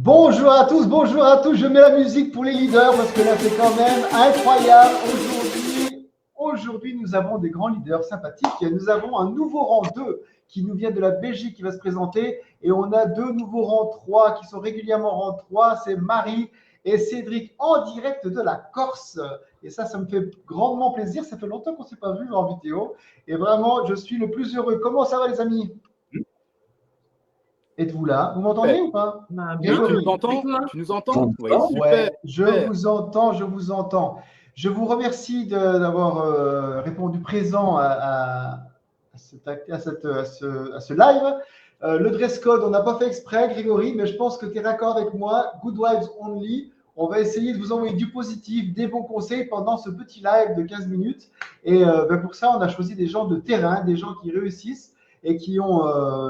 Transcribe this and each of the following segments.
Bonjour à tous, bonjour à tous. Je mets la musique pour les leaders parce que là, c'est quand même incroyable. Aujourd'hui, nous avons des grands leaders sympathiques. Nous avons un nouveau rang 2 qui nous vient de la Belgique qui va se présenter. Et on a deux nouveaux rangs 3 qui sont régulièrement rang 3. C'est Marie et Cédric en direct de la Corse. Et ça me fait grandement plaisir. Ça fait longtemps qu'on ne s'est pas vu en vidéo. Et vraiment, je suis le plus heureux. Comment ça va, les amis? Êtes-vous là? Vous m'entendez ou pas? Bien, tu nous entends? Tu nous entends? Oui, super. Je vous entends, je vous entends. Je vous remercie d'avoir répondu présent à ce live. Le dress code, on n'a pas fait exprès, Grégory, mais je pense que tu es d'accord avec moi. Good vibes only. On va essayer de vous envoyer du positif, des bons conseils pendant ce petit live de 15 minutes. Et pour ça, on a choisi des gens de terrain, des gens qui réussissent et qui vont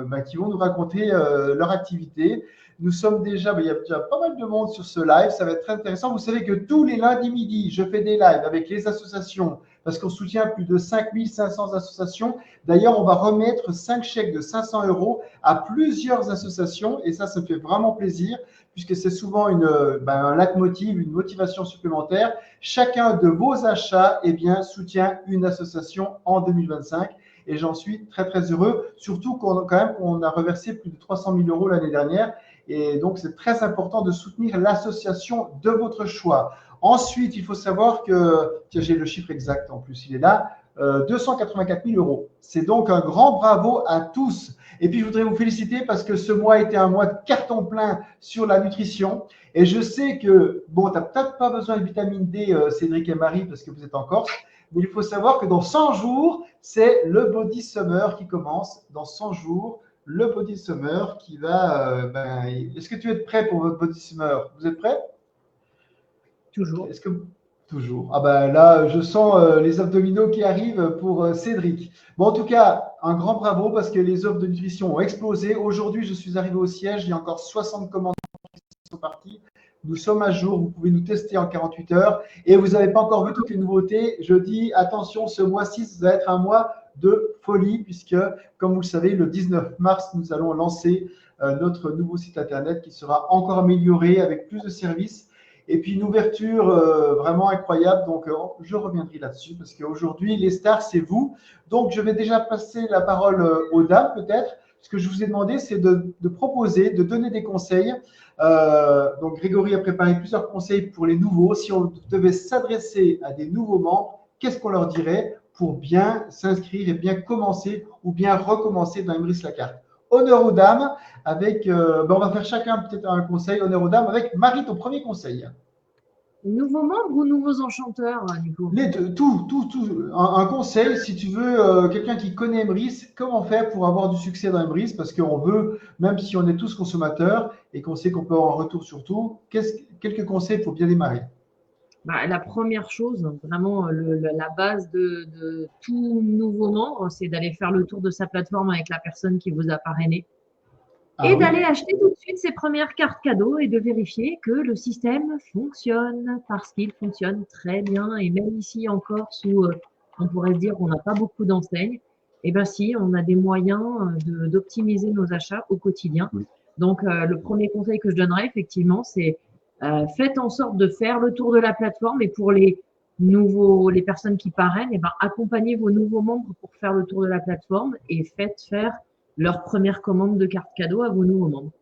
nous raconter leur activité. Nous sommes déjà, il y a déjà pas mal de monde sur ce live, ça va être très intéressant. Vous savez que tous les lundis midi, je fais des lives avec les associations parce qu'on soutient plus de 5500 associations. D'ailleurs, on va remettre 5 chèques de 500 € à plusieurs associations et ça me fait vraiment plaisir puisque c'est souvent un leitmotiv, une motivation supplémentaire. Chacun de vos achats soutient une association en 2025. Et j'en suis très, très heureux, surtout qu'on a reversé plus de 300 000 € l'année dernière. Et donc, c'est très important de soutenir l'association de votre choix. Ensuite, il faut savoir que, tiens, j'ai le chiffre exact en plus, il est là, 284 000 €. C'est donc un grand bravo à tous. Et puis, je voudrais vous féliciter parce que ce mois était un mois de carton plein sur la nutrition. Et je sais que, tu n'as peut-être pas besoin de vitamine D, Cédric et Marie, parce que vous êtes en Corse. Mais il faut savoir que dans 100 jours, c'est le Body Summer qui commence. Dans 100 jours, le Body Summer qui va… Est-ce que tu es prêt pour votre Body Summer? Vous êtes prêt? Toujours. Toujours. Ah ben là, je sens les abdominaux qui arrivent pour Cédric. Bon, en tout cas, un grand bravo parce que les offres de nutrition ont explosé. Aujourd'hui, je suis arrivé au siège. Il y a encore 60 commandes qui sont parties. Nous sommes à jour, vous pouvez nous tester en 48 heures et vous n'avez pas encore vu toutes les nouveautés. Je dis attention, ce mois-ci, ça va être un mois de folie puisque, comme vous le savez, le 19 mars, nous allons lancer notre nouveau site internet qui sera encore amélioré avec plus de services et puis une ouverture vraiment incroyable. Donc, je reviendrai là-dessus parce qu'aujourd'hui, les stars, c'est vous. Donc, je vais déjà passer la parole aux dames peut-être. Ce que je vous ai demandé, c'est de proposer, de donner des conseils. Donc, Grégory a préparé plusieurs conseils pour les nouveaux. Si on devait s'adresser à des nouveaux membres, qu'est-ce qu'on leur dirait pour bien s'inscrire et bien commencer ou bien recommencer dans Imbris-la-Carte? Honneur aux dames avec… on va faire chacun peut-être un conseil. Honneur aux dames avec Marie, ton premier conseil. Nouveaux membres ou nouveaux enchanteurs, du coup? Les deux, tout. Un conseil, si tu veux, quelqu'un qui connaît Imbris, comment faire pour avoir du succès dans Imbris? Parce qu'on veut, même si on est tous consommateurs et qu'on sait qu'on peut avoir un retour sur tout, quelques conseils pour bien démarrer? La première chose, vraiment la base de tout nouveau membre, c'est d'aller faire le tour de sa plateforme avec la personne qui vous a parrainé et d'aller acheter tout de suite ses premières cartes cadeaux et de vérifier que le système fonctionne parce qu'il fonctionne très bien. Et même ici en Corse où on pourrait se dire qu'on n'a pas beaucoup d'enseignes, eh bien si, on a des moyens d'optimiser nos achats au quotidien. Donc, le premier conseil que je donnerais effectivement, c'est faites en sorte de faire le tour de la plateforme et pour les personnes qui parrainent, accompagnez vos nouveaux membres pour faire le tour de la plateforme et faites faire leur première commande de carte cadeau à vos nouveaux membres.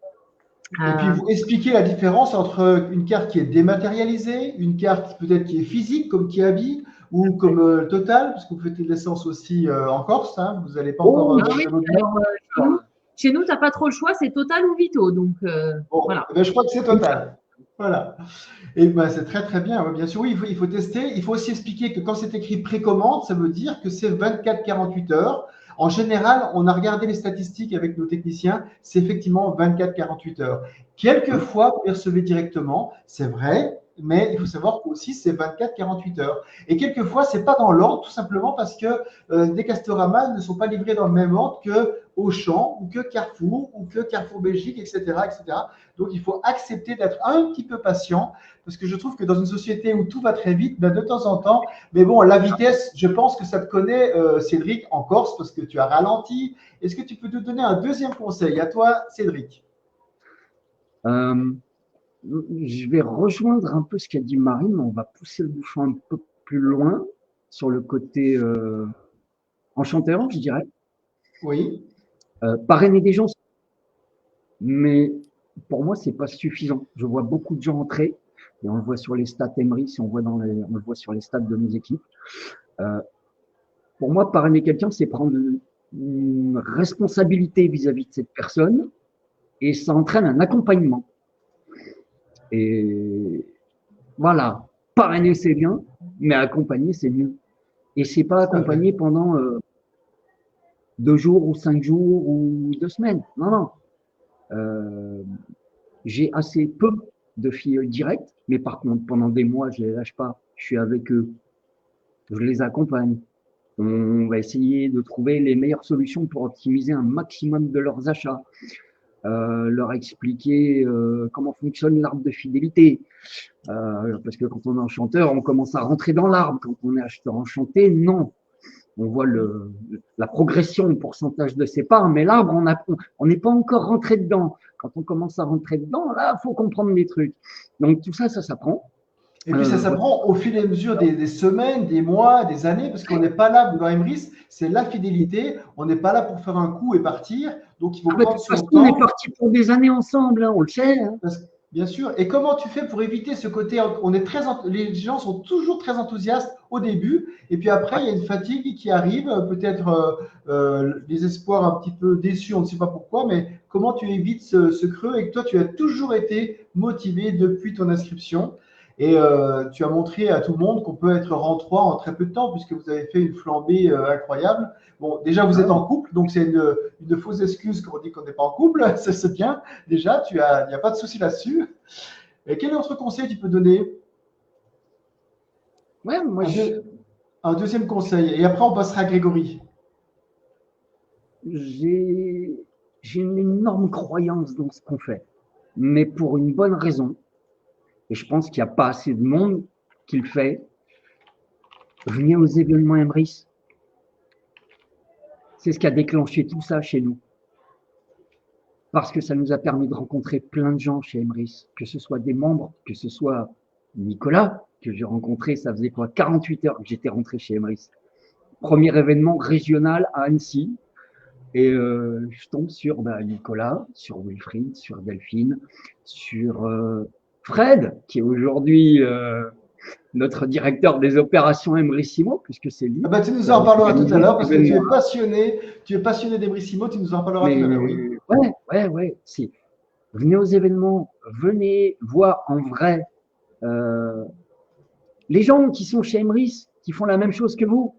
Et puis, vous expliquez la différence entre une carte qui est dématérialisée, une carte peut-être qui est physique, comme Kiabi, ou comme Total, parce que vous faites de l'essence aussi en Corse, hein, vous n'allez pas encore… Chez nous, tu n'as pas trop le choix, c'est Total ou Vito. Donc, voilà. Je crois que c'est Total. Voilà. Et c'est très, très bien. Bien sûr, oui, il faut tester. Il faut aussi expliquer que quand c'est écrit précommande, ça veut dire que c'est 24-48 heures. En général, on a regardé les statistiques avec nos techniciens, c'est effectivement 24-48 heures. Quelquefois, vous les recevez directement, c'est vrai, mais il faut savoir qu'aussi, c'est 24-48 heures. Et quelquefois, ce n'est pas dans l'ordre, tout simplement parce que des Castorama ne sont pas livrés dans le même ordre que Auchan ou que Carrefour ou que Carrefour Belgique, etc., etc. Donc, il faut accepter d'être un petit peu patient parce que je trouve que dans une société où tout va très vite, de temps en temps, mais bon, la vitesse, je pense que ça te connaît, Cédric, en Corse, parce que tu as ralenti. Est-ce que tu peux te donner un deuxième conseil? À toi, Cédric. je vais rejoindre un peu ce qu'a dit Marie, mais on va pousser le bouchon un peu plus loin sur le côté enchanteur, je dirais. Oui. Parrainer des gens, mais pour moi, c'est pas suffisant. Je vois beaucoup de gens entrer, et on le voit sur les stats Emery, si on le voit sur les stats de nos équipes. Pour moi, parrainer quelqu'un, c'est prendre une responsabilité vis-à-vis de cette personne, et ça entraîne un accompagnement. Et voilà, parrainer c'est bien, mais accompagner c'est mieux. Et c'est pas accompagner pendant 2 jours ou 5 jours ou 2 semaines. Non, non. J'ai assez peu de filles directes, mais par contre, pendant des mois, je les lâche pas. Je suis avec eux. Je les accompagne. On va essayer de trouver les meilleures solutions pour optimiser un maximum de leurs achats. Leur expliquer comment fonctionne l'arbre de fidélité. Parce que quand on est enchanteur, on commence à rentrer dans l'arbre. Quand on est acheteur enchanté, non. On voit la progression, le pourcentage de ses parts, mais l'arbre, on n'est pas encore rentré dedans. Quand on commence à rentrer dedans, là, il faut comprendre les trucs. Donc tout ça, ça s'apprend. Et puis ça s'apprend au fil et à mesure des semaines, des mois, des années, parce qu'on n'est pas là dans Emrys, c'est la fidélité. On n'est pas là pour faire un coup et partir. Donc il faut prendre son temps. On est parti pour des années ensemble, hein, on le sait. Hein. Bien sûr. Et comment tu fais pour éviter ce côté, les gens sont toujours très enthousiastes au début, et puis après il y a une fatigue qui arrive, peut-être des espoirs un petit peu déçus, on ne sait pas pourquoi, mais comment tu évites ce creux et que toi tu as toujours été motivé depuis ton inscription. Et tu as montré à tout le monde qu'on peut être rang 3 en très peu de temps, puisque vous avez fait une flambée incroyable. Bon, déjà, vous êtes en couple, donc c'est une fausse excuse quand on dit qu'on n'est pas en couple. C'est bien. Déjà, il n'y a pas de souci là-dessus. Et quel autre conseil tu peux donner? Ouais, moi, un deuxième conseil. Et après, on passera à Grégory. J'ai une énorme croyance dans ce qu'on fait, mais pour une bonne raison. Et je pense qu'il n'y a pas assez de monde qui le fait. Venez aux événements Emrys. C'est ce qui a déclenché tout ça chez nous. Parce que ça nous a permis de rencontrer plein de gens chez Emrys, que ce soit des membres, que ce soit Nicolas, que j'ai rencontré, ça faisait quoi, 48 heures que j'étais rentré chez Emrys. Premier événement régional à Annecy. Et je tombe sur Nicolas, sur Wilfried, sur Delphine, sur Fred, qui est aujourd'hui notre directeur des opérations Emrysimo, puisque c'est lui. Ah bah, tu nous en parleras tout à l'heure, parce que tu es passionné d'Emrysimo, tu nous en parleras tout à l'heure, oui. Ouais. Venez aux événements, venez voir en vrai les gens qui sont chez Emrys, qui font la même chose que vous.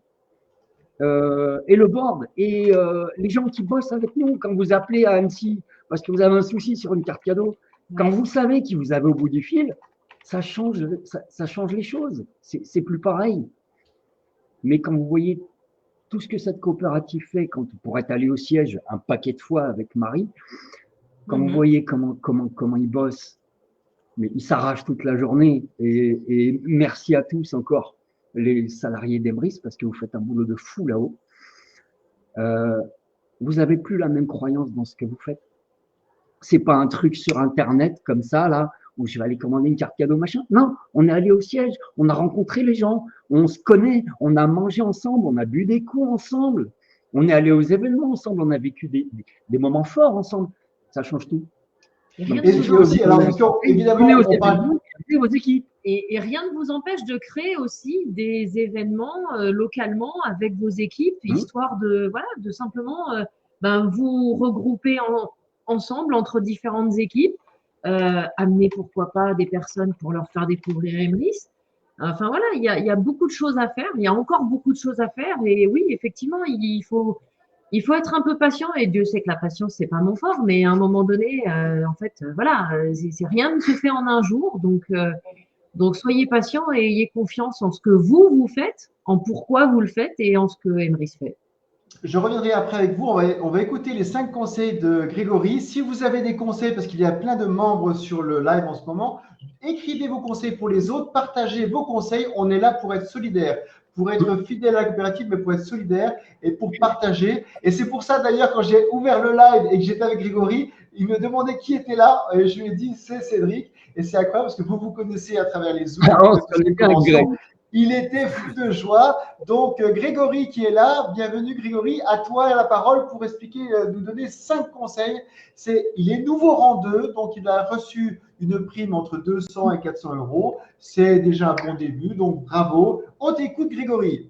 Et le board, et les gens qui bossent avec nous, quand vous appelez à Annecy parce que vous avez un souci sur une carte cadeau, quand vous savez qui vous avez au bout du fil, ça change les choses. C'est plus pareil. Mais quand vous voyez tout ce que cette coopérative fait, quand vous pourrez aller au siège un paquet de fois avec Marie, quand vous voyez comment ils bossent, mais ils s'arrachent toute la journée. Et merci à tous encore, les salariés d'Emrys, parce que vous faites un boulot de fou là-haut. Vous n'avez plus la même croyance dans ce que vous faites. C'est pas un truc sur Internet comme ça, là, où je vais aller commander une carte cadeau, machin. Non, on est allé au siège, on a rencontré les gens, on se connaît, on a mangé ensemble, on a bu des coups ensemble, on est allé aux événements ensemble, on a vécu des moments forts ensemble. Ça change tout. Et aussi, alors, évidemment, on parle vos équipes. Et rien ne vous empêche de créer aussi des événements localement avec vos équipes, histoire de simplement vous regrouper ensemble entre différentes équipes, amener pourquoi pas des personnes pour leur faire découvrir Emrys. Enfin voilà, il y a beaucoup de choses à faire, il y a encore beaucoup de choses à faire, et oui, effectivement, il faut être un peu patient, et Dieu sait que la patience, c'est pas mon fort, mais à un moment donné, c'est rien ne se fait en un jour, donc soyez patient et ayez confiance en ce que vous faites, en pourquoi vous le faites et en ce que Emrys fait. Je reviendrai après avec vous. On va écouter les 5 conseils de Grégory. Si vous avez des conseils, parce qu'il y a plein de membres sur le live en ce moment, écrivez vos conseils pour les autres, partagez vos conseils. On est là pour être solidaires, pour être fidèle à la coopérative, mais pour être solidaire et pour partager. Et c'est pour ça d'ailleurs, quand j'ai ouvert le live et que j'étais avec Grégory, il me demandait qui était là et je lui ai dit c'est Cédric. Et c'est incroyable parce que vous connaissez à travers les Zooms. On se connaît bien, Greg. Il était fou de joie. Donc, Grégory qui est là, bienvenue Grégory, à toi la parole pour expliquer, nous donner 5 conseils. Il est nouveau rang 2, donc il a reçu une prime entre 200 et 400 euros. C'est déjà un bon début, donc bravo. On t'écoute Grégory.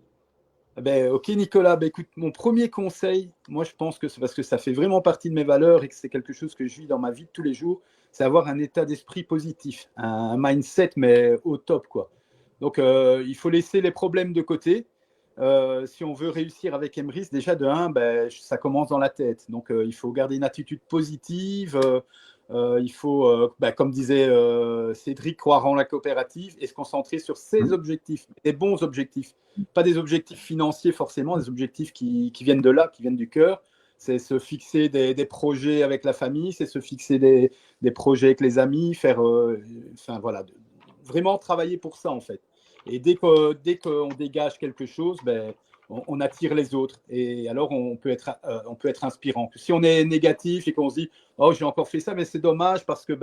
Ok Nicolas, écoute, mon premier conseil, moi je pense que c'est parce que ça fait vraiment partie de mes valeurs et que c'est quelque chose que je vis dans ma vie de tous les jours, c'est avoir un état d'esprit positif, un mindset mais au top quoi. Donc, il faut laisser les problèmes de côté. Si on veut réussir avec Emrys, déjà de 1, ça commence dans la tête. Donc, il faut garder une attitude positive. Il faut, comme disait Cédric, croire en la coopérative et se concentrer sur ses objectifs, des bons objectifs. Pas des objectifs financiers forcément, des objectifs qui viennent de là, qui viennent du cœur. C'est se fixer des projets avec la famille, c'est se fixer des projets avec les amis, faire, vraiment travailler pour ça en fait. Et dès qu'on dégage quelque chose, on attire les autres. Et alors, on peut être inspirant. Si on est négatif et qu'on se dit « Oh, j'ai encore fait ça, mais c'est dommage parce que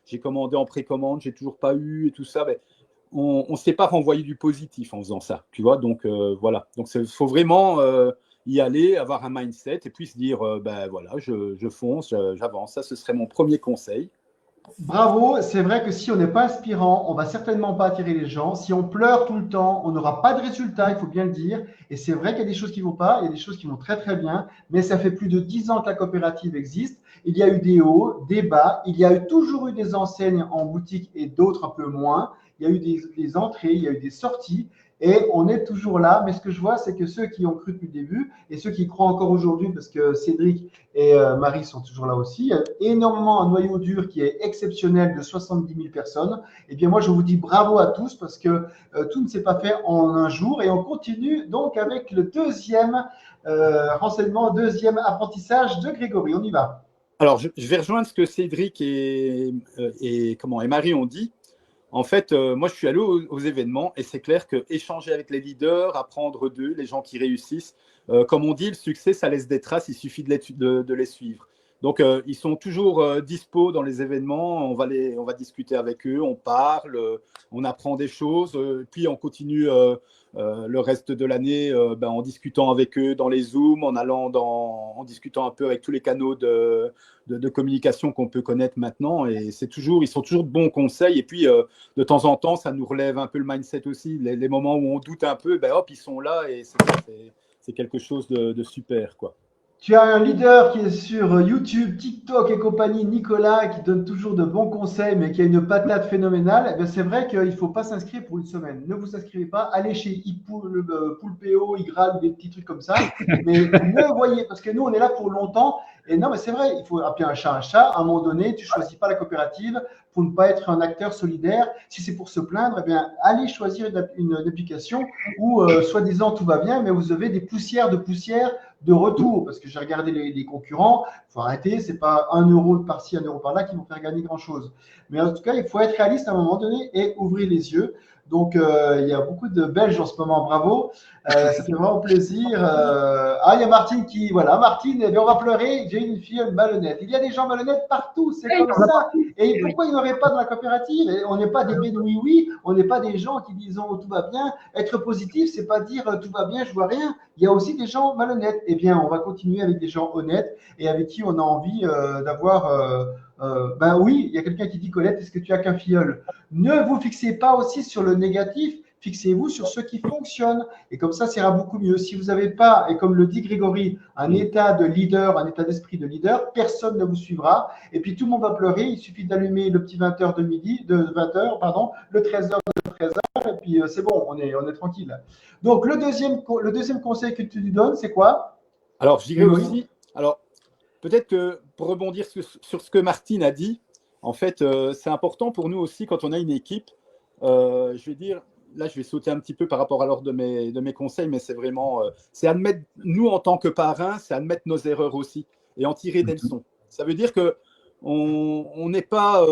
j'ai commandé en précommande, j'ai toujours pas eu et tout ça. » On ne sait pas renvoyer du positif en faisant ça. Tu vois, donc voilà. Donc, il faut vraiment y aller, avoir un mindset et puis se dire voilà, je fonce, j'avance. Ça, ce serait mon premier conseil. Bravo, c'est vrai que si on n'est pas inspirant, on va certainement pas attirer les gens. Si on pleure tout le temps, on n'aura pas de résultat, il faut bien le dire. Et c'est vrai qu'il y a des choses qui ne vont pas, il y a des choses qui vont très très bien, mais ça fait plus de 10 ans que la coopérative existe. Il y a eu des hauts, des bas, il y a toujours eu des enseignes en boutique et d'autres un peu moins. Il y a eu des entrées, il y a eu des sorties. Et on est toujours là, mais ce que je vois, c'est que ceux qui ont cru depuis le début et ceux qui croient encore aujourd'hui, parce que Cédric et Marie sont toujours là aussi, il y a énormément un noyau dur qui est exceptionnel de 70 000 personnes. Eh bien, moi, je vous dis bravo à tous parce que tout ne s'est pas fait en un jour. Et on continue donc avec le deuxième renseignement, deuxième apprentissage de Grégory. On y va. Alors, je vais rejoindre ce que Cédric et Marie ont dit. En fait, moi, je suis allé aux événements et c'est clair qu'échanger avec les leaders, apprendre d'eux, les gens qui réussissent, comme on dit, le succès, ça laisse des traces, il suffit de les suivre. Donc, ils sont toujours dispo dans les événements, on va discuter avec eux, on parle, on apprend des choses, puis on continue le reste de l'année en discutant avec eux dans les Zooms, en discutant un peu avec tous les canaux de communication qu'on peut connaître maintenant. Et ils sont toujours de bons conseils. Et puis, de temps en temps, ça nous relève un peu le mindset aussi. Les moments où on doute un peu, hop, ils sont là et c'est quelque chose de super, quoi. Tu as un leader qui est sur YouTube, TikTok et compagnie, Nicolas, qui donne toujours de bons conseils, mais qui a une patate phénoménale. Eh c'est vrai qu'il ne faut pas s'inscrire pour une semaine. Ne vous inscrivez pas. Allez chez Poulpeo, Igral, des petits trucs comme ça. Mais ne voyez, parce que nous, on est là pour longtemps. Et non, mais c'est vrai, il faut appeler un chat un chat. À un moment donné, tu ne choisis pas la coopérative pour ne pas être un acteur solidaire. Si c'est pour se plaindre, eh bien, allez choisir une application où, soi-disant, tout va bien, mais vous avez des poussières de retour, parce que j'ai regardé les concurrents, il faut arrêter, c'est pas 1 euro par-ci, 1 euro par-là qui vont faire gagner grand-chose. Mais en tout cas, il faut être réaliste à un moment donné et ouvrir les yeux. Donc, il y a beaucoup de Belges en ce moment, bravo. Ça fait vraiment plaisir. Il y a Martine qui, voilà, Martine, eh bien, on va pleurer, j'ai une fille malhonnête. Il y a des gens malhonnêtes partout, c'est comme ça. Et pourquoi il n'y en aurait pas dans la coopérative? On n'est pas des bédouis, on n'est pas des gens qui disent tout va bien. Être positif, c'est pas dire tout va bien, je vois rien. Il y a aussi des gens malhonnêtes. Eh bien, on va continuer avec des gens honnêtes et avec qui on a envie d'avoir… oui, il y a quelqu'un qui dit Colette, est-ce que tu as qu'un filleul? Ne vous fixez pas aussi sur le négatif, fixez-vous sur ce qui fonctionne. Et comme ça ira beaucoup mieux. Si vous n'avez pas, et comme le dit Grégory, un état de leader, un état d'esprit de leader, personne ne vous suivra. Et puis tout le monde va pleurer. Il suffit d'allumer le petit 20h de 13h de 13h, et puis c'est bon, on est tranquille. Donc le deuxième conseil que tu lui donnes, c'est quoi? Alors, je dirais aussi, peut-être que pour rebondir sur ce que Martine a dit, en fait, c'est important pour nous aussi quand on a une équipe. Je vais dire, là, je vais sauter un petit peu par rapport à l'ordre de mes conseils, mais c'est vraiment, c'est admettre, nous en tant que parrains, c'est admettre nos erreurs aussi et en tirer des leçons. Ça veut dire que on n'est pas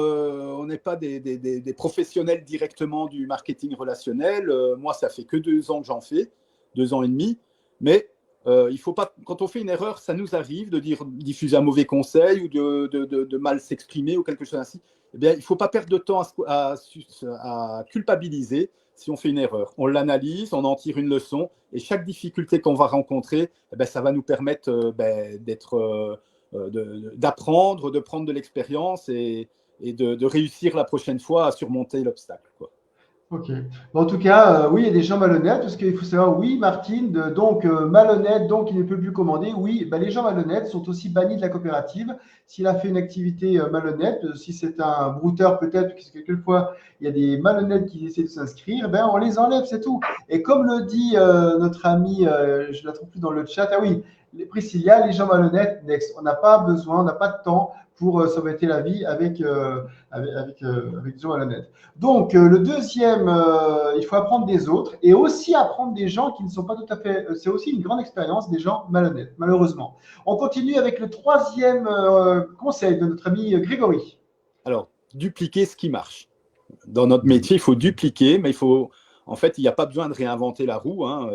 des professionnels directement du marketing relationnel. Moi, ça fait que 2 ans que j'en fais, 2 ans et demi, mais il faut pas, quand on fait une erreur, ça nous arrive de diffuser un mauvais conseil ou de mal s'exprimer ou quelque chose ainsi. eh bien, il ne faut pas perdre de temps à culpabiliser si on fait une erreur. On l'analyse, on en tire une leçon, et chaque difficulté qu'on va rencontrer, eh bien, ça va nous permettre d'apprendre, de prendre de l'expérience et de réussir la prochaine fois à surmonter l'obstacle, quoi. Ok. En tout cas, oui, il y a des gens malhonnêtes, parce qu'il faut savoir, oui, Martine, donc malhonnête, donc il ne peut plus commander. Oui, ben, les gens malhonnêtes sont aussi bannis de la coopérative. S'il a fait une activité malhonnête, si c'est un brouteur peut-être, parce que quelquefois il y a des malhonnêtes qui essaient de s'inscrire, ben on les enlève, c'est tout. Et comme le dit notre ami, je ne la trouve plus dans le chat, ah oui, Priscilla, les gens malhonnêtes, next. On n'a pas besoin, on n'a pas de temps pour s'embêter la vie avec des gens malhonnêtes. Donc, le deuxième, il faut apprendre des autres et aussi apprendre des gens qui ne sont pas tout à fait. C'est aussi une grande expérience des gens malhonnêtes, malheureusement. On continue avec le troisième conseil de notre ami Grégory. Alors, dupliquer ce qui marche. Dans notre métier, il faut dupliquer, mais en fait, il n'y a pas besoin de réinventer la roue, hein.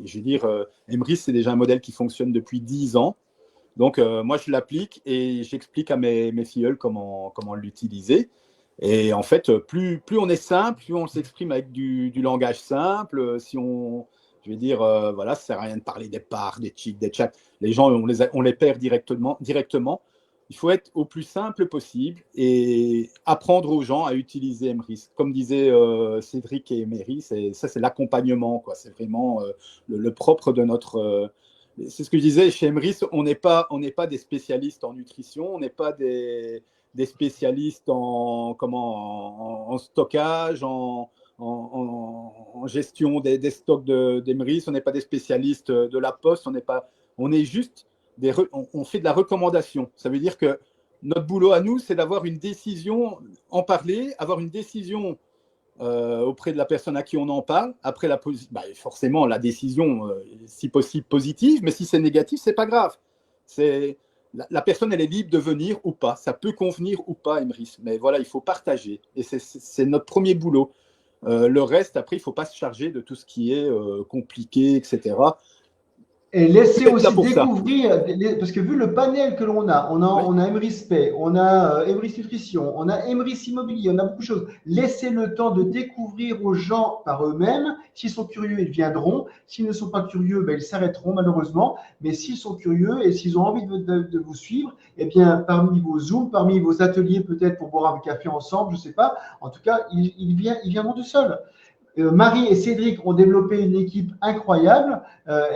Je veux dire, Emrys, c'est déjà un modèle qui fonctionne depuis 10 ans. Donc, moi, je l'applique et j'explique à mes filleuls comment l'utiliser. Et en fait, plus on est simple, plus on s'exprime avec du langage simple. Je vais dire, voilà, ça ne sert à rien de parler des parts, des cheats, des chats. Les gens, on les perd directement. Il faut être au plus simple possible et apprendre aux gens à utiliser Emrys. Comme disaient Cédric et Emery, ça, c'est l'accompagnement, quoi. C'est vraiment le propre de notre… c'est ce que je disais, chez Emrys, on n'est pas des spécialistes en nutrition, on n'est pas des spécialistes en stockage, en gestion des stocks d'Emrys, on n'est pas des spécialistes de la poste, on est juste on fait de la recommandation. Ça veut dire que notre boulot à nous, c'est d'avoir une décision, en parler, avoir une décision auprès de la personne à qui on en parle. Après, forcément, la décision, si possible, positive, mais si c'est négatif, c'est pas grave. La personne, elle est libre de venir ou pas. Ça peut convenir ou pas, Emrys. Mais voilà, il faut partager. Et c'est notre premier boulot. Le reste, après, il ne faut pas se charger de tout ce qui est compliqué, etc. Et laisser aussi découvrir, parce que vu le panel que l'on a, on a Emrys Pay, on a Emrys Nutrition, on a Emrys Immobilier, on a beaucoup de choses. Laissez le temps de découvrir aux gens par eux-mêmes. S'ils sont curieux, ils viendront. S'ils ne sont pas curieux, ben, ils s'arrêteront malheureusement. Mais s'ils sont curieux et s'ils ont envie de vous suivre, eh bien, parmi vos Zooms, parmi vos ateliers peut-être pour boire un café ensemble, je ne sais pas. En tout cas, ils viendront tout seuls. Marie et Cédric ont développé une équipe incroyable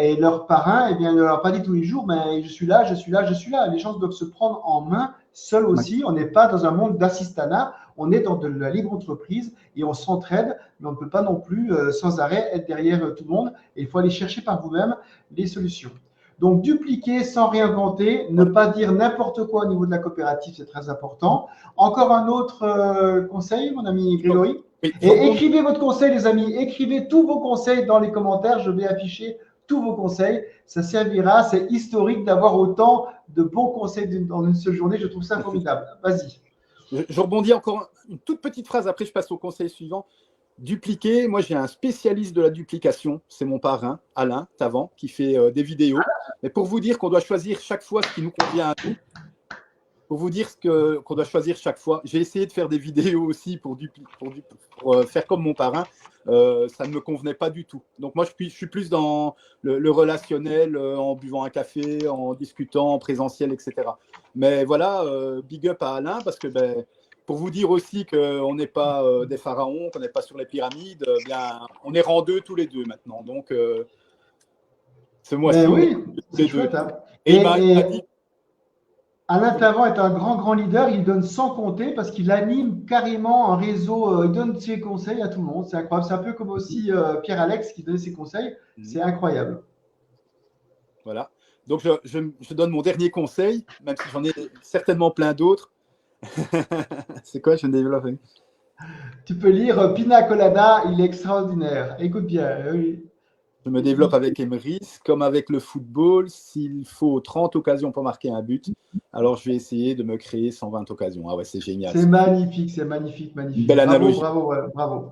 et leur parrain, eh bien, ne leur a pas dit tous les jours, mais je suis là, je suis là, je suis là. Les gens doivent se prendre en main seuls aussi. On n'est pas dans un monde d'assistanat, on est dans de la libre entreprise et on s'entraide, mais on ne peut pas non plus sans arrêt être derrière tout le monde. Et il faut aller chercher par vous-même les solutions. Donc, dupliquer sans réinventer, ne pas dire n'importe quoi au niveau de la coopérative, c'est très important. Encore un autre conseil, mon ami Grégory? Oui, et écrivez votre conseil, les amis. Écrivez tous vos conseils dans les commentaires. Je vais afficher tous vos conseils. Ça servira. C'est historique d'avoir autant de bons conseils dans une seule journée. Je trouve ça formidable. Vas-y. Je rebondis encore une toute petite phrase. Après, je passe au conseil suivant. Dupliquer. Moi, j'ai un spécialiste de la duplication. C'est mon parrain, Alain Tavant, qui fait des vidéos. Mais pour vous dire qu'on doit choisir chaque fois ce qui nous convient à nous. Pour vous dire qu'on doit choisir chaque fois. J'ai essayé de faire des vidéos aussi pour faire comme mon parrain. Ça ne me convenait pas du tout. Donc moi, je suis plus dans le relationnel, en buvant un café, en discutant, en présentiel, etc. Mais voilà, big up à Alain, parce que pour vous dire aussi qu'on n'est pas des pharaons, qu'on n'est pas sur les pyramides, bien, on est rang 2 tous les deux maintenant. Donc, ce mois-ci, oui, c'est chouette, hein. Et il m'a dit… Alain Tavant est un grand leader, il donne sans compter parce qu'il anime carrément un réseau, il donne ses conseils à tout le monde, c'est incroyable. C'est un peu comme aussi Pierre-Alex qui donnait ses conseils, c'est incroyable. Voilà, donc je donne mon dernier conseil, même si j'en ai certainement plein d'autres. C'est quoi, je ne développe? Tu peux lire Pina Colada, il est extraordinaire. Écoute bien, oui. Je me développe avec Emrys, comme avec le football. S'il faut 30 occasions pour marquer un but, alors je vais essayer de me créer 120 occasions. Ah ouais, c'est génial. C'est magnifique, c'est magnifique, magnifique. Belle analogie. Bravo.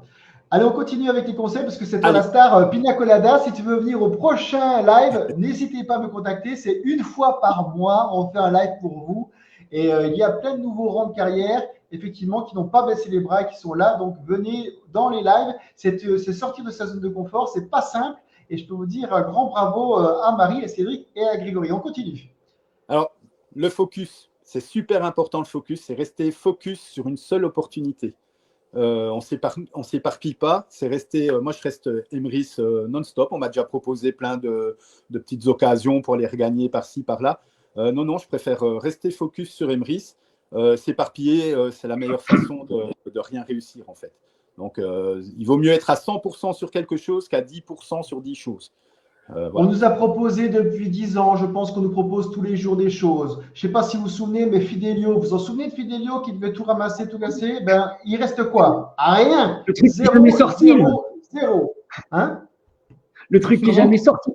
Allez, on continue avec les conseils parce que c'est toi la star. Pina Colada, si tu veux venir au prochain live, n'hésitez pas à me contacter. C'est une fois par mois, on fait un live pour vous. Et il y a plein de nouveaux rangs de carrière effectivement, qui n'ont pas baissé les bras et qui sont là. Donc, venez dans les lives. C'est sortir de sa zone de confort. C'est pas simple. Et je peux vous dire un grand bravo à Marie, à Cédric et à Grégory. On continue. Alors, le focus, c'est super important le focus. C'est rester focus sur une seule opportunité. On ne s'éparpille pas. C'est rester, moi, je reste Emrys non-stop. On m'a déjà proposé plein de petites occasions pour les regagner par-ci, par-là. Non, je préfère rester focus sur Emrys. S'éparpiller, c'est la meilleure façon de rien réussir, en fait. Donc, il vaut mieux être à 100% sur quelque chose qu'à 10% sur 10 choses. Voilà. Voilà. On nous a proposé depuis 10 ans, je pense qu'on nous propose tous les jours des choses. Je ne sais pas si vous vous souvenez, mais Fidelio, vous vous en souvenez de Fidelio qui devait tout ramasser, tout casser? Ben, il reste quoi? Rien. Le truc qui n'est jamais sorti. Zéro. Hein? Le truc qui n'est jamais sorti.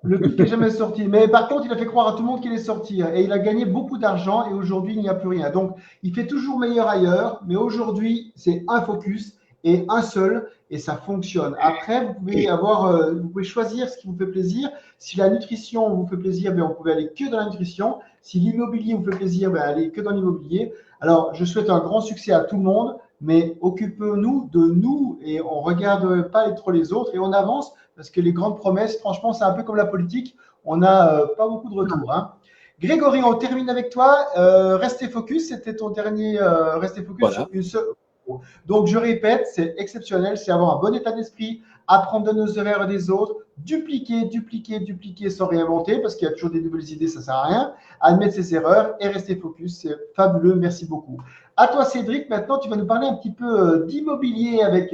Le truc qui n'est jamais sorti. Mais par contre, il a fait croire à tout le monde qu'il allait sortir. Et il a gagné beaucoup d'argent et aujourd'hui, il n'y a plus rien. Donc, il fait toujours meilleur ailleurs. Mais aujourd'hui, c'est un focus et un seul. Et ça fonctionne. Après, vous pouvez choisir ce qui vous fait plaisir. Si la nutrition vous fait plaisir, ben, vous pouvez aller que dans la nutrition. Si l'immobilier vous fait plaisir, ben, allez que dans l'immobilier. Alors, je souhaite un grand succès à tout le monde. Mais occupons-nous de nous et on ne regarde pas trop les autres et on avance parce que les grandes promesses, franchement, c'est un peu comme la politique. On n'a pas beaucoup de retours. Hein. Grégory, on termine avec toi. Restez focus, c'était ton dernier restez focus Voilà. sur une seule. Donc, je répète, c'est exceptionnel, c'est avoir un bon état d'esprit, apprendre de nos erreurs des autres, dupliquer sans réinventer parce qu'il y a toujours des nouvelles idées, ça ne sert à rien, admettre ses erreurs et rester focus. C'est fabuleux, merci beaucoup. À toi, Cédric, maintenant, tu vas nous parler un petit peu d'immobilier avec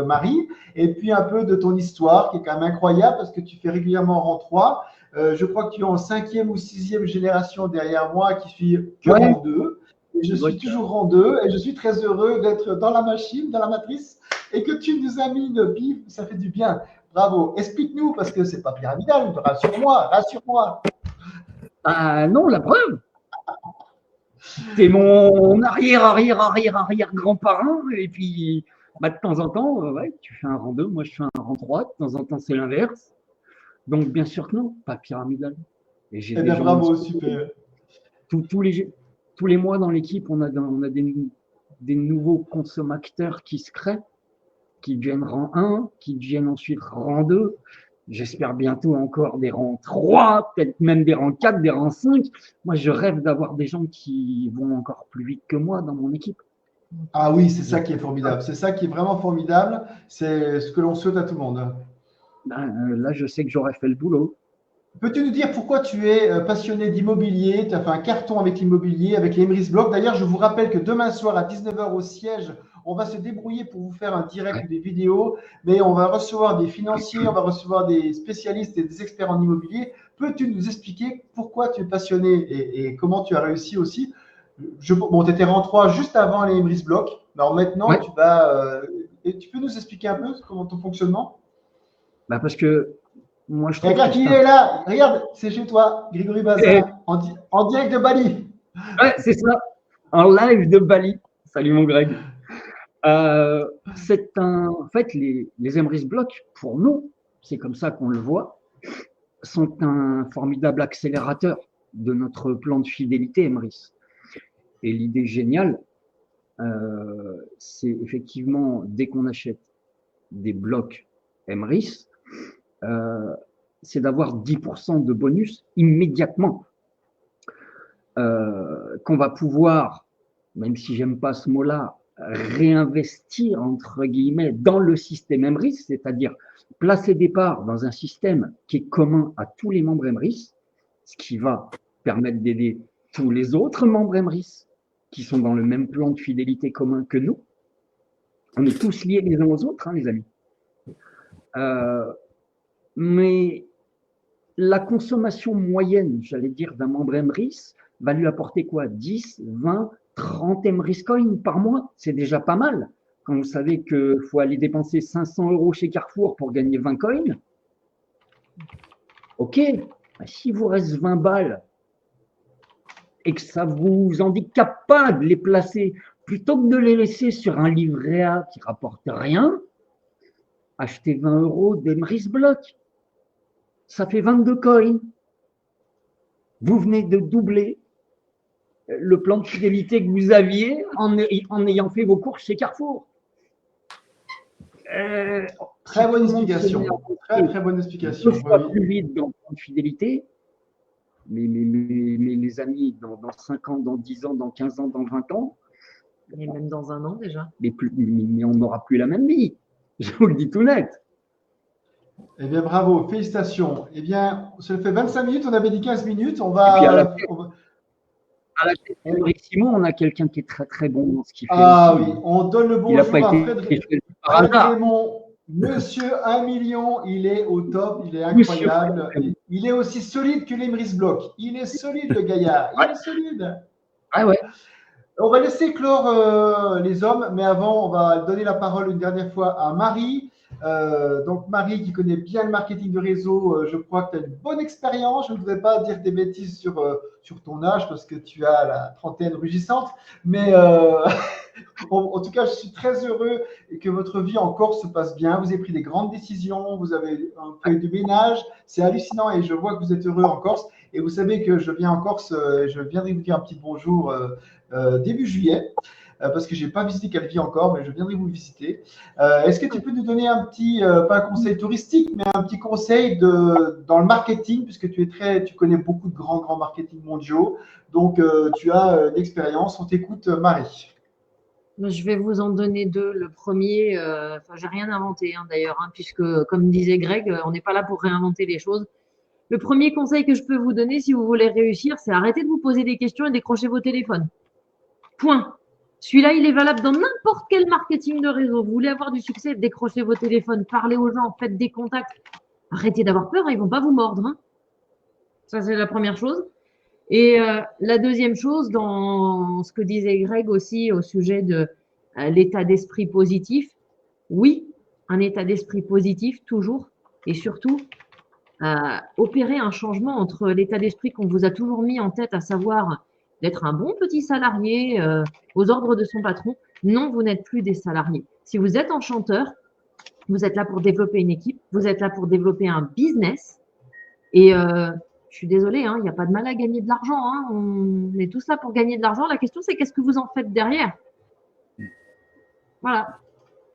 Marie et puis un peu de ton histoire qui est quand même incroyable parce que tu fais régulièrement rang 3. Je crois que tu es en 5e ou 6e génération derrière moi qui suis que rang 2. Et je suis toujours rang 2 et je suis très heureux d'être dans la machine, dans la matrice et que tu nous as mis une bif, ça fait du bien. Bravo. Explique-nous parce que c'est pas pyramidal. Rassure-moi. Non, la preuve. C'est mon arrière-grand-parent. Et puis, de temps en temps, ouais, tu fais un rang 2, moi je fais un rang 3. De temps en temps, c'est l'inverse. Donc, bien sûr que non, pas pyramidal. Et j'ai bien, bravo, super. Tous les mois dans l'équipe, on a des nouveaux consommateurs qui se créent, qui deviennent rang 1, qui deviennent ensuite rang 2. J'espère bientôt encore des rangs 3, peut-être même des rangs 4, des rangs 5. Moi, je rêve d'avoir des gens qui vont encore plus vite que moi dans mon équipe. Ah oui, c'est ça qui est formidable. C'est ça qui est vraiment formidable. C'est ce que l'on souhaite à tout le monde. Là, je sais que j'aurais fait le boulot. Peux-tu nous dire pourquoi tu es passionné d'immobilier? Tu as fait un carton avec l'immobilier, avec les Emrys Block. D'ailleurs, je vous rappelle que demain soir à 19h au siège, on va se débrouiller pour vous faire un direct ou des vidéos, mais on va recevoir des financiers, on va recevoir des spécialistes et des experts en immobilier. Peux-tu nous expliquer pourquoi tu es passionné et comment tu as réussi aussi? Bon, tu étais rang 3 juste avant les Emrys Block. Alors maintenant, tu vas… tu peux nous expliquer un peu comment ton fonctionnement? Parce que moi, je trouve regarde qui est là, regarde, c'est chez toi, Grégory Bazin, en direct de Bali. Ouais, c'est ça, en live de Bali. Salut mon Greg. En fait, les Emrys Block, pour nous, c'est comme ça qu'on le voit, sont un formidable accélérateur de notre plan de fidélité Emrys. Et l'idée géniale, c'est effectivement, dès qu'on achète des blocs Emrys, c'est d'avoir 10% de bonus immédiatement, qu'on va pouvoir, même si j'aime pas ce mot-là, réinvestir entre guillemets dans le système Emrys, c'est-à-dire placer des parts dans un système qui est commun à tous les membres Emrys, ce qui va permettre d'aider tous les autres membres Emrys qui sont dans le même plan de fidélité commun que nous. On est tous liés les uns aux autres, hein, les amis. Mais la consommation moyenne, j'allais dire, d'un membre Emrys va lui apporter quoi? 10, 20, 30 Emrys Coins par mois? C'est déjà pas mal. Quand vous savez qu'il faut aller dépenser 500 € chez Carrefour pour gagner 20 coins, ok, si vous reste 20 balles et que ça ne vous handicape pas de les placer, plutôt que de les laisser sur un livret A qui ne rapporte rien, achetez 20 € d'Emrys Block. Ça fait 22 coins. Vous venez de doubler le plan de fidélité que vous aviez en ayant fait vos courses chez Carrefour. Très bonne explication. Très bonne explication. Deux fois plus vite dans le plan de fidélité, mais les amis, dans 5 ans, dans 10 ans, dans 15 ans, dans 20 ans. Et même dans 1 an déjà. Mais on n'aura plus la même vie. Je vous le dis tout net. Eh bien, bravo, félicitations. Eh bien, ça fait 25 minutes, on avait dit 15 minutes. On va. À la tête de Simon, on a quelqu'un qui est très très bon dans ce qu'il fait. Ah oui, on donne le bonjour à Frédéric Raymond. Monsieur 1 million, il est au top, il est incroyable. Il est aussi solide que l'Emrys Block. Il est solide, le gaillard. Il est solide. Ah ouais. On va laisser clore les hommes, mais avant, on va donner la parole une dernière fois à Marie. Donc Marie qui connaît bien le marketing de réseau, je crois que tu as une bonne expérience. Je ne voudrais pas dire des bêtises sur ton âge parce que tu as la trentaine rugissante, mais en tout cas je suis très heureux que votre vie en Corse se passe bien. Vous avez pris des grandes décisions, vous avez fait du ménage, c'est hallucinant et je vois que vous êtes heureux en Corse. Et vous savez que je viens en Corse, je viendrai vous dire un petit bonjour début juillet. Parce que je n'ai pas visité Calvi encore, mais je viendrai vous visiter. Est-ce que tu peux nous donner un petit, pas un conseil touristique, mais un petit conseil dans le marketing, puisque tu connais beaucoup de grands marketing mondiaux, donc tu as l'expérience. On t'écoute, Marie. Je vais vous en donner 2. Le premier, j'ai rien inventé d'ailleurs, puisque comme disait Greg, on n'est pas là pour réinventer les choses. Le premier conseil que je peux vous donner si vous voulez réussir, c'est arrêter de vous poser des questions et décrocher vos téléphones. Point. Celui-là, il est valable dans n'importe quel marketing de réseau. Vous voulez avoir du succès, décrochez vos téléphones, parlez aux gens, faites des contacts. Arrêtez d'avoir peur, ils vont pas vous mordre. Ça, c'est la première chose. Et la deuxième chose, dans ce que disait Greg aussi au sujet de l'état d'esprit positif, oui, un état d'esprit positif toujours et surtout opérer un changement entre l'état d'esprit qu'on vous a toujours mis en tête, à savoir d'être un bon petit salarié aux ordres de son patron. Non, vous n'êtes plus des salariés. Si vous êtes enchanteur, vous êtes là pour développer une équipe, vous êtes là pour développer un business. Et je suis désolée, il n'y a pas de mal à gagner de l'argent. On est tous là pour gagner de l'argent. La question, c'est qu'est-ce que vous en faites derrière? Voilà.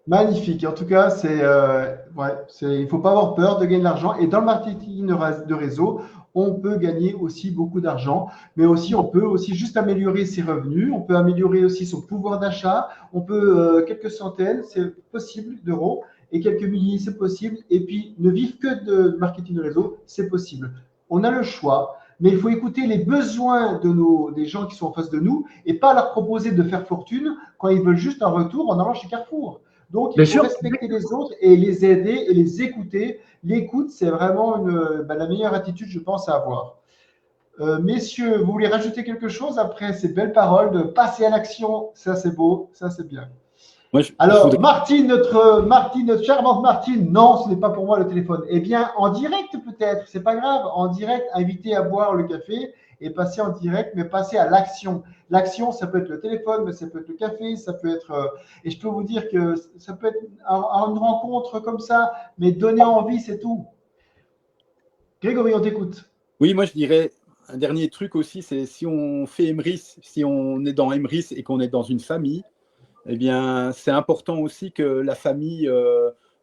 Magnifique. En tout cas, il ne faut pas avoir peur de gagner de l'argent. Et dans le marketing de réseau, on peut gagner aussi beaucoup d'argent, mais aussi on peut aussi juste améliorer ses revenus, on peut améliorer aussi son pouvoir d'achat, on peut quelques centaines, c'est possible, d'euros, et quelques milliers, c'est possible. Et puis, ne vivre que de marketing de réseau, c'est possible. On a le choix, mais il faut écouter les besoins des gens qui sont en face de nous et pas leur proposer de faire fortune quand ils veulent juste un retour en allant chez Carrefour. Donc, il faut respecter les autres et les aider et les écouter. L'écoute, c'est vraiment la meilleure attitude, je pense, à avoir. Messieurs, vous voulez rajouter quelque chose après ces belles paroles de passer à l'action? Ça, c'est beau, ça, c'est bien. Alors, Martine, notre charmante Martine, non, ce n'est pas pour moi le téléphone. Eh bien, en direct peut-être, c'est pas grave. En direct, invité à boire le café et passer en direct, mais passer à l'action. L'action, ça peut être le téléphone, mais ça peut être le café, ça peut être… et je peux vous dire que ça peut être une rencontre comme ça, mais donner envie, c'est tout. Grégory, on t'écoute. Oui, moi je dirais un dernier truc aussi, c'est si on fait Emrys, si on est dans Emrys et qu'on est dans une famille, eh bien, c'est important aussi que la famille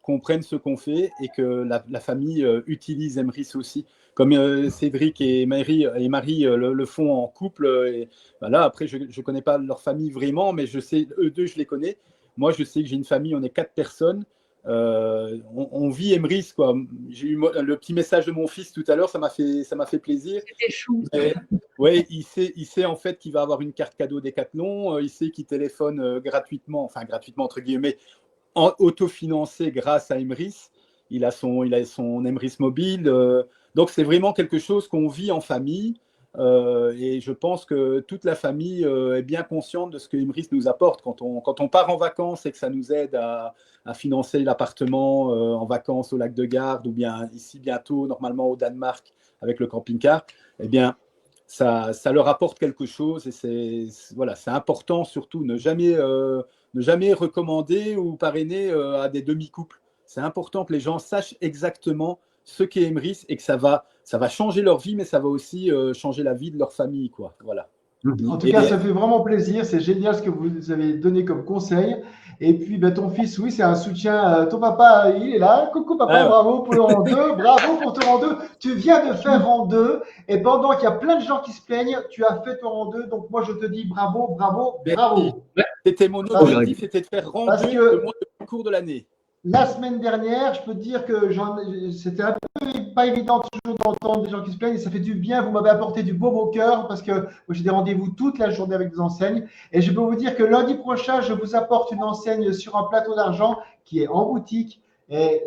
comprenne ce qu'on fait et que la famille utilise Emrys aussi. Comme Cédric et Marie le font en couple. Et, voilà, après, je ne connais pas leur famille vraiment, mais je sais, eux deux, je les connais. Moi, je sais que j'ai une famille, on est 4 personnes. On vit Emrys, quoi. J'ai eu le petit message de mon fils tout à l'heure, ça m'a fait plaisir. C'était chou. Oui, il sait en fait qu'il va avoir une carte cadeau Decathlon, il sait qu'il téléphone gratuitement, enfin gratuitement entre guillemets, autofinancé grâce à Emrys. Il a son Emrys mobile, donc c'est vraiment quelque chose qu'on vit en famille. Et je pense que toute la famille est bien consciente de ce que Emrys nous apporte quand on part en vacances et que ça nous aide à financer l'appartement en vacances au lac de Garde ou bien ici bientôt normalement au Danemark avec le camping-car. Eh bien, ça leur apporte quelque chose et c'est important surtout ne jamais recommander ou parrainer à des demi-couples. C'est important que les gens sachent exactement ce qu'est Emrys et que ça va changer leur vie, mais ça va aussi changer la vie de leur famille, quoi. Voilà. En tout cas, ça fait vraiment plaisir. C'est génial ce que vous avez donné comme conseil. Et puis, ben, ton fils, oui, c'est un soutien. Ton papa, il est là. Coucou, papa, bravo pour le rang 2. Bravo pour ton rang 2. Tu viens de faire rang 2. Et pendant qu'il y a plein de gens qui se plaignent, tu as fait ton rang 2. Donc, moi, je te dis bravo, bravo, bravo. C'était mon objectif, c'était de faire rang 2 le mois de cours de l'année. La semaine dernière, je peux te dire que c'était un peu pas évident toujours d'entendre des gens qui se plaignent et ça fait du bien. Vous m'avez apporté du baume au cœur parce que j'ai des rendez-vous toute la journée avec des enseignes. Et je peux vous dire que lundi prochain, je vous apporte une enseigne sur un plateau d'argent qui est en boutique. Et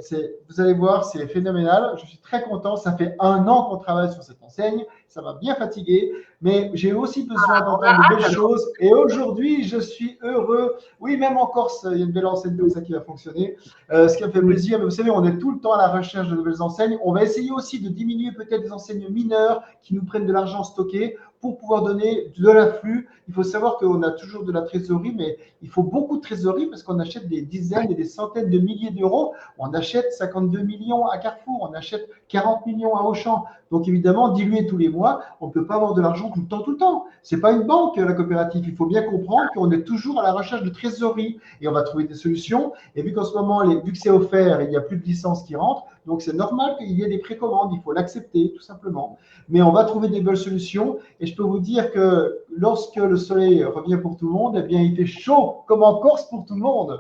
vous allez voir, c'est phénoménal. Je suis très content. Ça fait 1 an qu'on travaille sur cette enseigne. Ça m'a bien fatigué. Mais j'ai aussi besoin d'entendre de belles choses. Et aujourd'hui, je suis heureux. Oui, même en Corse, il y a une belle enseigne comme ça qui va fonctionner. Ce qui me fait plaisir. Mais vous savez, on est tout le temps à la recherche de nouvelles enseignes. On va essayer aussi de diminuer peut-être des enseignes mineures qui nous prennent de l'argent stocké pour pouvoir donner de l'afflux. Il faut savoir qu'on a toujours de la trésorerie, mais il faut beaucoup de trésorerie parce qu'on achète des dizaines et des centaines de milliers d'euros. On achète 52 millions à Carrefour, on achète 40 millions à Auchan. Donc évidemment, diluer tous les mois, on ne peut pas avoir de l'argent tout le temps, tout le temps. Ce n'est pas une banque, la coopérative. Il faut bien comprendre qu'on est toujours à la recherche de trésorerie et on va trouver des solutions. Et vu qu'en ce moment, vu que c'est offert, il n'y a plus de licences qui rentrent, donc c'est normal qu'il y ait des précommandes. Il faut l'accepter, tout simplement. Mais on va trouver des belles solutions. Et je peux vous dire que lorsque le soleil revient pour tout le monde, eh bien, il fait chaud comme en Corse pour tout le monde.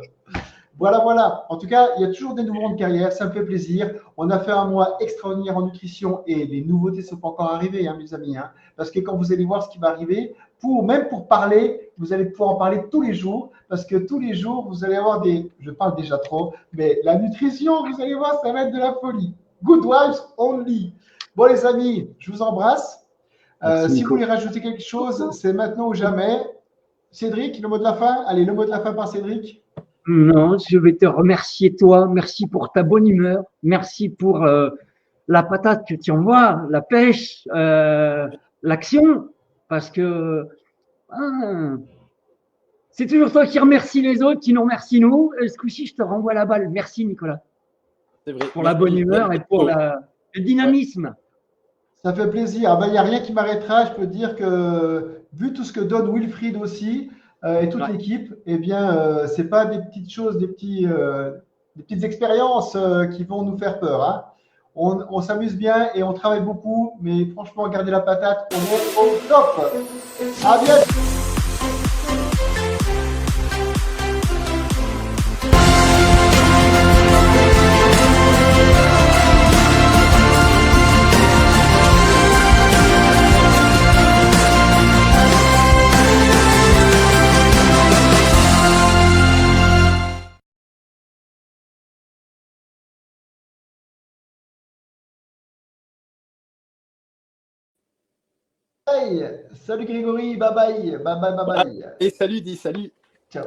Voilà, voilà. En tout cas, il y a toujours des nouveaux de carrière. Ça me fait plaisir. On a fait un mois extraordinaire en nutrition et les nouveautés ne sont pas encore arrivées, hein, mes amis. Hein, parce que quand vous allez voir ce qui va arriver, même pour parler, vous allez pouvoir en parler tous les jours. Parce que tous les jours, vous allez avoir je parle déjà trop, mais la nutrition, vous allez voir, ça va être de la folie. Good vibes only. Bon, les amis, je vous embrasse. Si vous voulez rajouter quelque chose, c'est maintenant ou jamais. Cédric, le mot de la fin. Allez, le mot de la fin par Cédric. Non, je vais te remercier toi. Merci pour ta bonne humeur. Merci pour la patate que tu envoies, la pêche, l'action. Parce que c'est toujours toi qui remercie les autres, qui nous remercie nous. Et ce coup-ci, je te renvoie la balle. Merci Nicolas. C'est vrai. Pour la bonne humeur et pour le dynamisme. Ça fait plaisir. Il n'y a rien qui m'arrêtera. Je peux dire que, vu tout ce que donne Wilfried aussi et toute l'équipe, eh bien, ce n'est pas des petites choses, des petites expériences qui vont nous faire peur. Hein. On s'amuse bien et on travaille beaucoup, mais franchement, gardez la patate, on est au top. À bientôt. Salut Grégory, bye bye, bye bye, bye bye. Et salut, dis salut. Ciao.